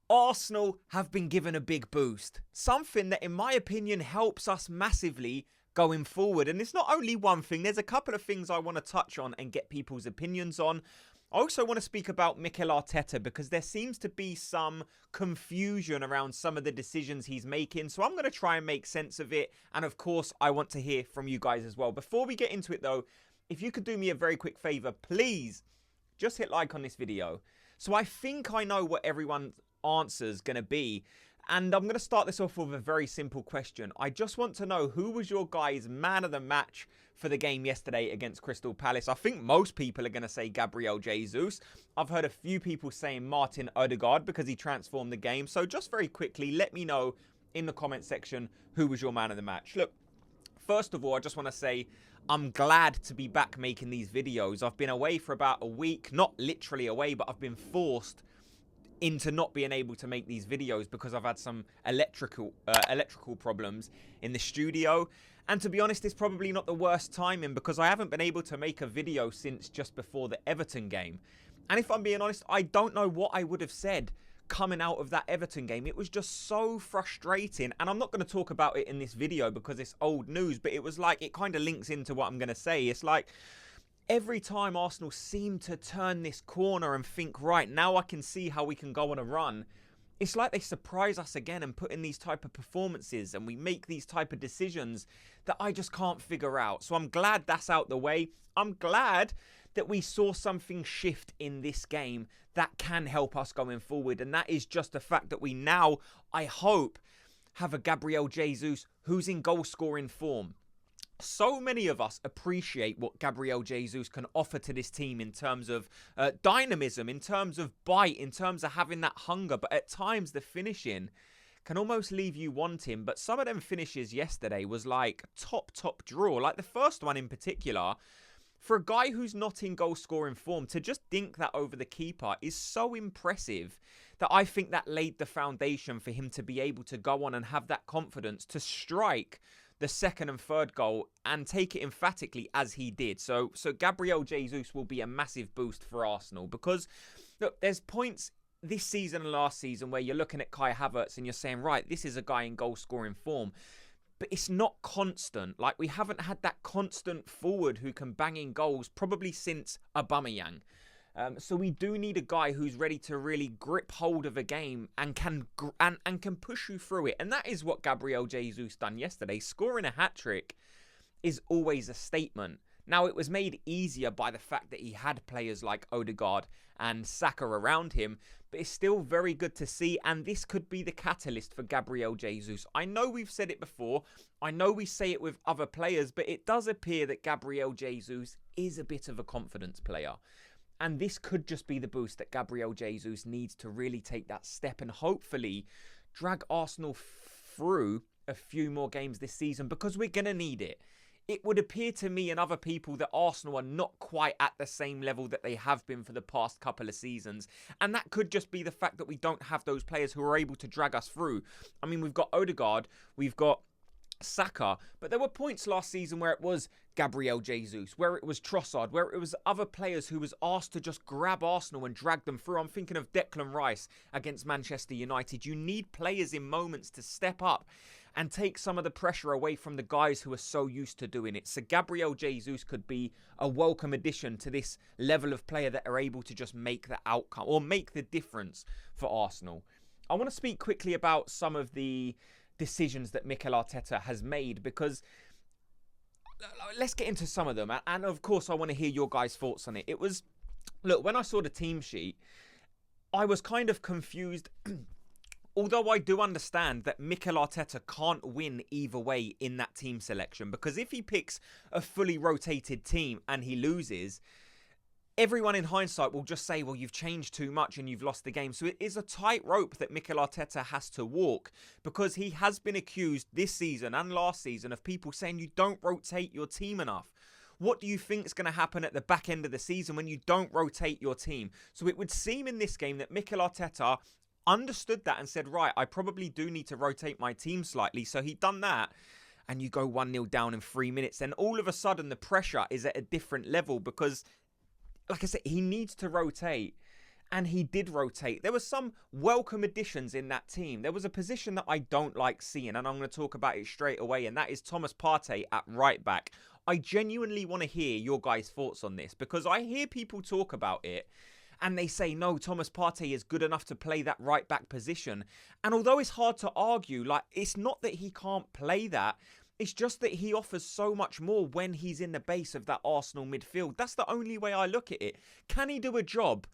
Arsenal have been given a big boost. Something that, in my opinion, helps us massively going forward. And it's not only one thing. There's a couple of things I want to touch on and get people's opinions on. I also want to speak about Mikel Arteta because there seems to be some confusion around some of the decisions he's making. So I'm going to try and make sense of it. And of course, I want to hear from you guys as well. Before we get into it though, if you could do me a very quick favor, please just hit like on this video. So I think I know what everyone's answer's going to be. And I'm going to start this off with a very simple question. I just want to know, who was your guys' man of the match for the game yesterday against Crystal Palace? I think most people are going to say Gabriel Jesus. I've heard a few people saying Martin Odegaard because he transformed the game. So just very quickly, let me know in the comment section who was your man of the match. Look, first of all, I just want to say I'm glad to be back making these videos. I've been away for about a week, not literally away, but I've been forced into not being able to make these videos because I've had some electrical problems in the studio. And to be honest, it's probably not the worst timing because I haven't been able to make a video since just before the Everton game. And if I'm being honest, I don't know what I would have said coming out of that Everton game. It was just so frustrating. And I'm not going to talk about it in this video because it's old news, but it was like, it kind of links into what I'm going to say. It's like, every time Arsenal seem to turn this corner and think, right, now I can see how we can go on a run, it's like they surprise us again and put in these type of performances and we make these type of decisions that I just can't figure out. So I'm glad that's out the way. I'm glad that we saw something shift in this game that can help us going forward. And that is just the fact that we now, I hope, have a Gabriel Jesus who's in goal scoring form. So many of us appreciate what Gabriel Jesus can offer to this team in terms of dynamism, in terms of bite, in terms of having that hunger. But at times the finishing can almost leave you wanting. But some of them finishes yesterday was like top draw. Like the first one in particular, for a guy who's not in goal scoring form, to just dink that over the keeper is so impressive that I think that laid the foundation for him to be able to go on and have that confidence to strike the second and third goal and take it emphatically as he did. So Gabriel Jesus will be a massive boost for Arsenal because, look, there's points this season and last season where you're looking at Kai Havertz and you're saying, right, this is a guy in goal scoring form. But it's not constant. Like, we haven't had that constant forward who can bang in goals probably since Aubameyang. So we do need a guy who's ready to really grip hold of a game and can push you through it. And that is what Gabriel Jesus done yesterday. Scoring a hat-trick is always a statement. Now, it was made easier by the fact that he had players like Odegaard and Saka around him, but it's still very good to see, and this could be the catalyst for Gabriel Jesus. I know we've said it before, I know we say it with other players, but it does appear that Gabriel Jesus is a bit of a confidence player. And this could just be the boost that Gabriel Jesus needs to really take that step and hopefully drag Arsenal through a few more games this season, because we're going to need it. It would appear to me and other people that Arsenal are not quite at the same level that they have been for the past couple of seasons. And that could just be the fact that we don't have those players who are able to drag us through. I mean, we've got Odegaard, we've got Saka, but there were points last season where it was Gabriel Jesus, where it was Trossard, where it was other players who was asked to just grab Arsenal and drag them through. I'm thinking of Declan Rice against Manchester United. You need players in moments to step up and take some of the pressure away from the guys who are so used to doing it. So Gabriel Jesus could be a welcome addition to this level of player that are able to just make the outcome or make the difference for Arsenal. I want to speak quickly about some of the decisions that Mikel Arteta has made, because let's get into some of them. And of course, I want to hear your guys' thoughts on it. It was, look, when I saw the team sheet, I was kind of confused. Although I do understand that Mikel Arteta can't win either way in that team selection, because if he picks a fully rotated team and he loses, everyone in hindsight will just say, well, you've changed too much and you've lost the game. So it is a tightrope that Mikel Arteta has to walk, because he has been accused this season and last season of people saying you don't rotate your team enough. What do you think is going to happen at the back end of the season when you don't rotate your team? So it would seem in this game that Mikel Arteta understood that and said, right, I probably do need to rotate my team slightly. So he'd done that. And you go 1-0 down in 3 minutes. Then all of a sudden the pressure is at a different level, because like I said, he needs to rotate. and he did rotate. There were some welcome additions in that team. There was a position that I don't like seeing, and I'm going to talk about it straight away, and that is Thomas Partey at right back. I genuinely want to hear your guys' thoughts on this, because I hear people talk about it and they say, no, Thomas Partey is good enough to play that right back position. And although it's hard to argue, like, it's not that he can't play that. It's just that he offers so much more when he's in the base of that Arsenal midfield. That's the only way I look at it. Can he do a job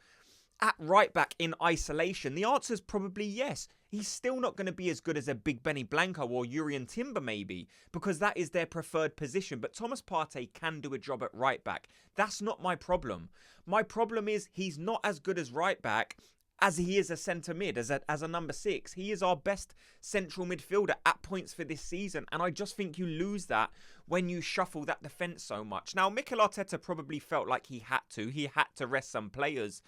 at right back in isolation? The answer is probably yes. He's still not going to be as good as a Big Benny Blanco or Kieran Tierney maybe, because that is their preferred position. But Thomas Partey can do a job at right back. That's not my problem. My problem is he's not as good as right back as he is a centre mid, as a number 6. He is our best central midfielder at points for this season, and I just think you lose that when you shuffle that defence so much. Now, Mikel Arteta probably felt like he had to rest some players,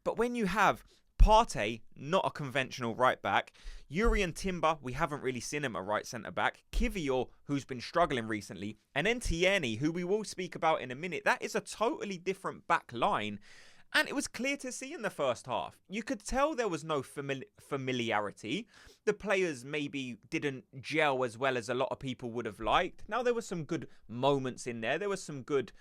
but when you have Partey, not a conventional right back, Kieran Tierney, we haven't really seen him at right centre back, Kiwior, who's been struggling recently, and then Tierney, who we will speak about in a minute, that is a totally different back line. And it was clear to see in the first half. You could tell there was no familiarity. The players maybe didn't gel as well as a lot of people would have liked. Now, there were some good moments in there. There were some good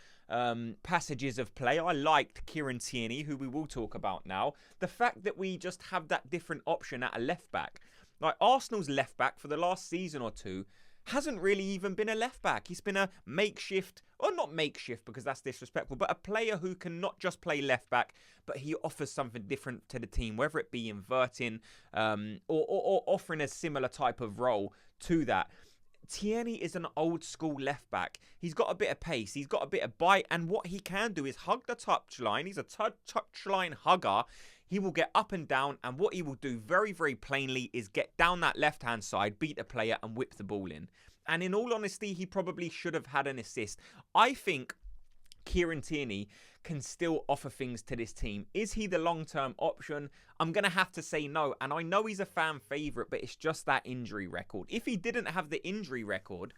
passages of play. I liked Kieran Tierney, who we will talk about now. The fact that we just have that different option at a left back. Like, Arsenal's left back for the last season or two hasn't really even been a left back. He's been a makeshift, or not makeshift because that's disrespectful, but a player who can not just play left back, but he offers something different to the team, whether it be inverting or offering a similar type of role to that. Tierney is an old school left back. He's got a bit of pace. He's got a bit of bite. And what he can do is hug the touchline. He's a touchline hugger. He will get up and down. And what he will do very, very plainly is get down that left-hand side, beat a player and whip the ball in. And in all honesty, he probably should have had an assist. I think Kieran Tierney can still offer things to this team. Is he the long-term option? I'm going to have to say no. And I know he's a fan favourite, but it's just that injury record. If he didn't have the injury record,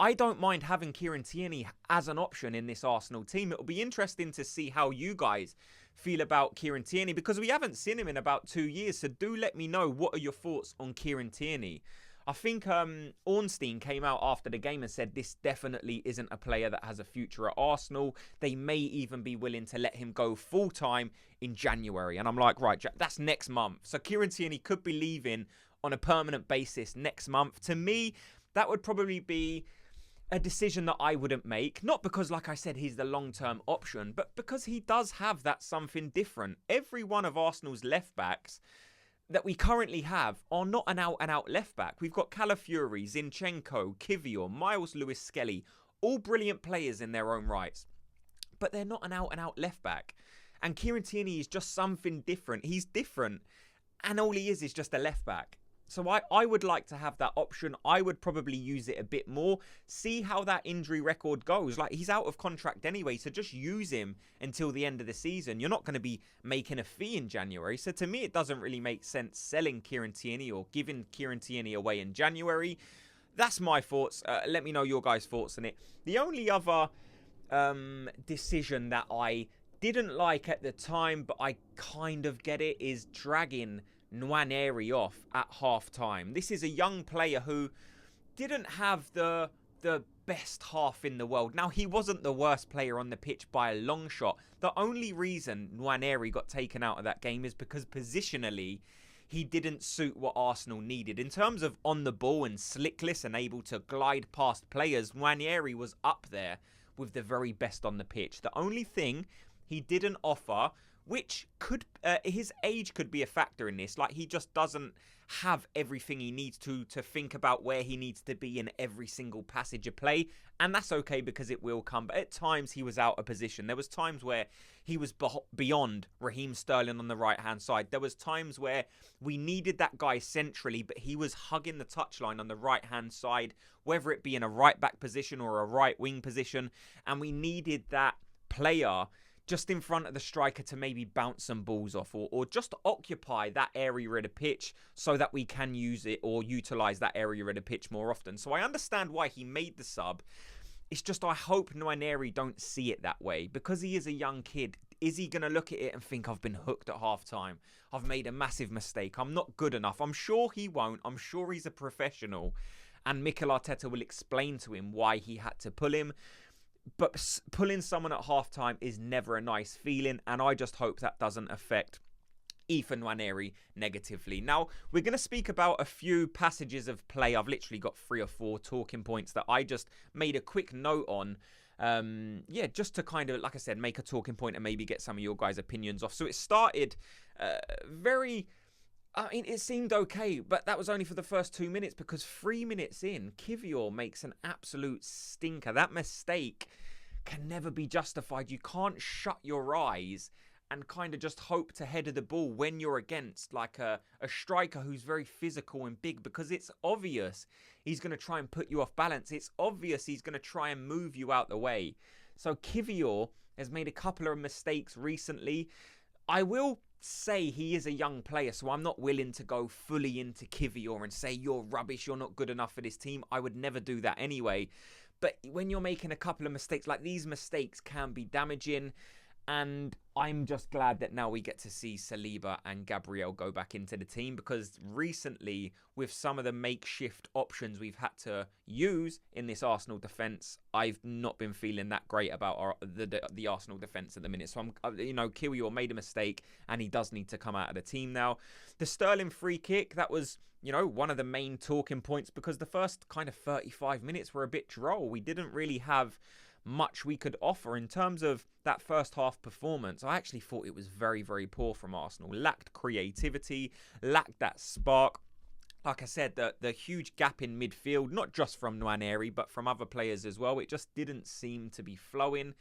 I don't mind having Kieran Tierney as an option in this Arsenal team. It'll be interesting to see how you guys feel about Kieran Tierney, because we haven't seen him in about 2 years. So do let me know, what are your thoughts on Kieran Tierney? I think Ornstein came out after the game and said this definitely isn't a player that has a future at Arsenal. They may even be willing to let him go full-time in January. And I'm like, right, that's next month. So Kieran Tierney could be leaving on a permanent basis next month. To me, that would probably be a decision that I wouldn't make. Not because, like I said, he's the long-term option, but because he does have that something different. Every one of Arsenal's left-backs that we currently have are not an out-and-out left-back. We've got Calafiori, Zinchenko, Kiwior, Miles Lewis-Skelly, all brilliant players in their own rights. But they're not an out-and-out left-back. And Kieran Tierney is just something different. He's different. And all he is just a left-back. So I would like to have that option. I would probably use it a bit more. See how that injury record goes. Like, he's out of contract anyway, so just use him until the end of the season. You're not going to be making a fee in January. So to me, it doesn't really make sense selling Kieran Tierney or giving Kieran Tierney away in January. That's my thoughts. Let me know your guys' thoughts on it. The only other decision that I didn't like at the time, but I kind of get it, is dragging Nwaneri off at half-time. This is a young player who didn't have the best half in the world. Now, he wasn't the worst player on the pitch by a long shot. The only reason Nwaneri got taken out of that game is because positionally, he didn't suit what Arsenal needed. In terms of on the ball and slickless and able to glide past players, Nwaneri was up there with the very best on the pitch. The only thing he didn't offer, which could, his age could be a factor in this. Like, he just doesn't have everything he needs to think about where he needs to be in every single passage of play. And that's okay, because it will come. But at times he was out of position. There was times where he was beyond Raheem Sterling on the right-hand side. There was times where we needed that guy centrally, but he was hugging the touchline on the right-hand side, whether it be in a right-back position or a right-wing position. And we needed that player just in front of the striker to maybe bounce some balls off, or just occupy that area of the pitch so that we can use it or utilise that area of the pitch more often. So I understand why he made the sub. It's just I hope Nwaneri don't see it that way. Because he is a young kid, is he going to look at it and think, I've been hooked at half-time? I've made a massive mistake. I'm not good enough. I'm sure he won't. I'm sure he's a professional. And Mikel Arteta will explain to him why he had to pull him. But pulling someone at half-time is never a nice feeling. And I just hope that doesn't affect Nwaneri negatively. Now, we're going to speak about a few passages of play. I've literally got 3 or 4 talking points that I just made a quick note on. Just to kind of, like I said, make a talking point and maybe get some of your guys' opinions off. So it started it seemed okay, but that was only for the first 2 minutes, because 3 minutes in, Kiwior makes an absolute stinker. That mistake can never be justified. You can't shut your eyes and kind of just hope to header the ball when you're against like a striker who's very physical and big, because it's obvious he's going to try and put you off balance. It's obvious he's going to try and move you out the way. So Kiwior has made a couple of mistakes recently. I will say he is a young player, so I'm not willing to go fully into Kiwior and say you're rubbish, you're not good enough for this team. I would never do that anyway. But when you're making a couple of mistakes, like these mistakes can be damaging. And I'm just glad that now we get to see Saliba and Gabriel go back into the team, because recently, with some of the makeshift options we've had to use in this Arsenal defence, I've not been feeling that great about the Arsenal defence at the minute. So Kiwior made a mistake, and he does need to come out of the team now. The Sterling free kick, that was, one of the main talking points, because the first kind of 35 minutes were a bit droll. We didn't really have much we could offer in terms of that first half performance. I actually thought it was very, very poor from Arsenal. Lacked creativity, lacked that spark. Like I said, the huge gap in midfield, not just from Nwaneri, but from other players as well. It just didn't seem to be flowing.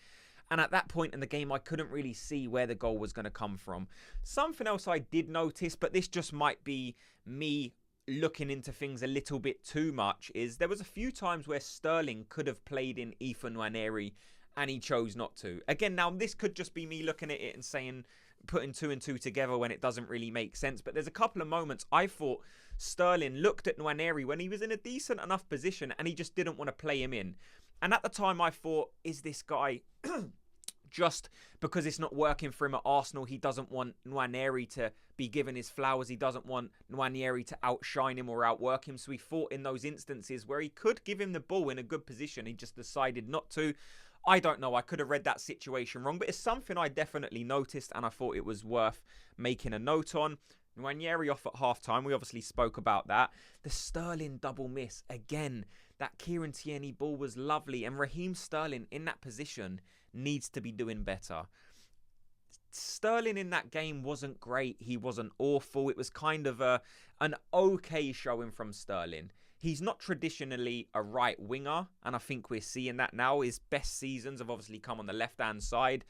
And at that point in the game, I couldn't really see where the goal was going to come from. Something else I did notice, but this just might be me looking into things a little bit too much, is there was a few times where Sterling could have played in Nwaneri and he chose not to. Again, now this could just be me looking at it and saying, putting 2 and 2 together when it doesn't really make sense. But there's a couple of moments I thought Sterling looked at Nwaneri when he was in a decent enough position and he just didn't want to play him in. And at the time I thought, is this guy just because it's not working for him at Arsenal, he doesn't want Nwaneri to be given his flowers. He doesn't want Nwaneri to outshine him or outwork him. So he thought in those instances where he could give him the ball in a good position, he just decided not to. I don't know. I could have read that situation wrong, but it's something I definitely noticed and I thought it was worth making a note on. Nwaneri off at half-time. We obviously spoke about that. The Sterling double miss. Again, that Kieran Tierney ball was lovely, and Raheem Sterling in that position needs to be doing better. Sterling in that game wasn't great. He wasn't awful. It was kind of an okay showing from Sterling. He's not traditionally a right winger, and I think we're seeing that now. His best seasons have obviously come on the left-hand side.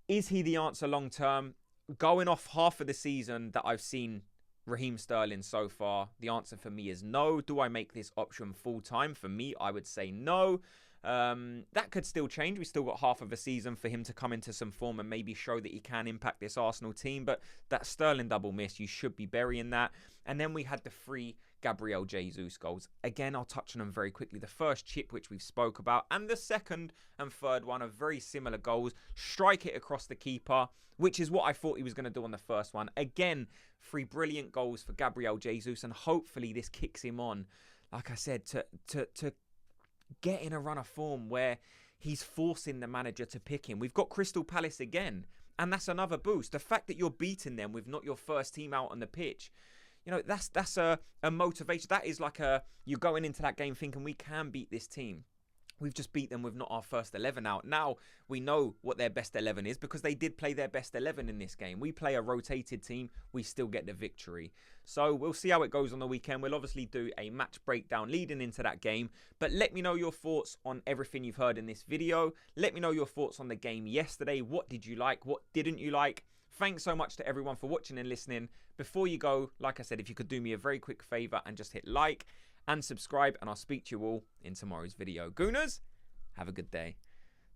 Is he the answer long-term? Going off half of the season that I've seen Raheem Sterling so far, the answer for me is no. Do I make this option full-time? For me, I would say no. That could still change. We've still got half of a season for him to come into some form and maybe show that he can impact this Arsenal team. But that Sterling double miss, you should be burying that. And then we had the 3 Gabriel Jesus goals. Again, I'll touch on them very quickly. The first chip, which we've spoke about, and the second and third one are very similar goals. Strike it across the keeper, which is what I thought he was going to do on the first one. Again, 3 brilliant goals for Gabriel Jesus, and hopefully this kicks him on, like I said, to get in a run of form where he's forcing the manager to pick him. We've got Crystal Palace again, and that's another boost. The fact that you're beating them with not your first team out on the pitch, that's a motivation. That is like you're going into that game thinking we can beat this team. We've just beat them with not our first 11 out. Now we know what their best 11 is because they did play their best 11 in this game. We play a rotated team. We still get the victory. So we'll see how it goes on the weekend. We'll obviously do a match breakdown leading into that game. But let me know your thoughts on everything you've heard in this video. Let me know your thoughts on the game yesterday. What did you like? What didn't you like? Thanks so much to everyone for watching and listening. Before you go, like I said, if you could do me a very quick favour and just hit like and subscribe, and I'll speak to you all in tomorrow's video. Gooners, have a good day.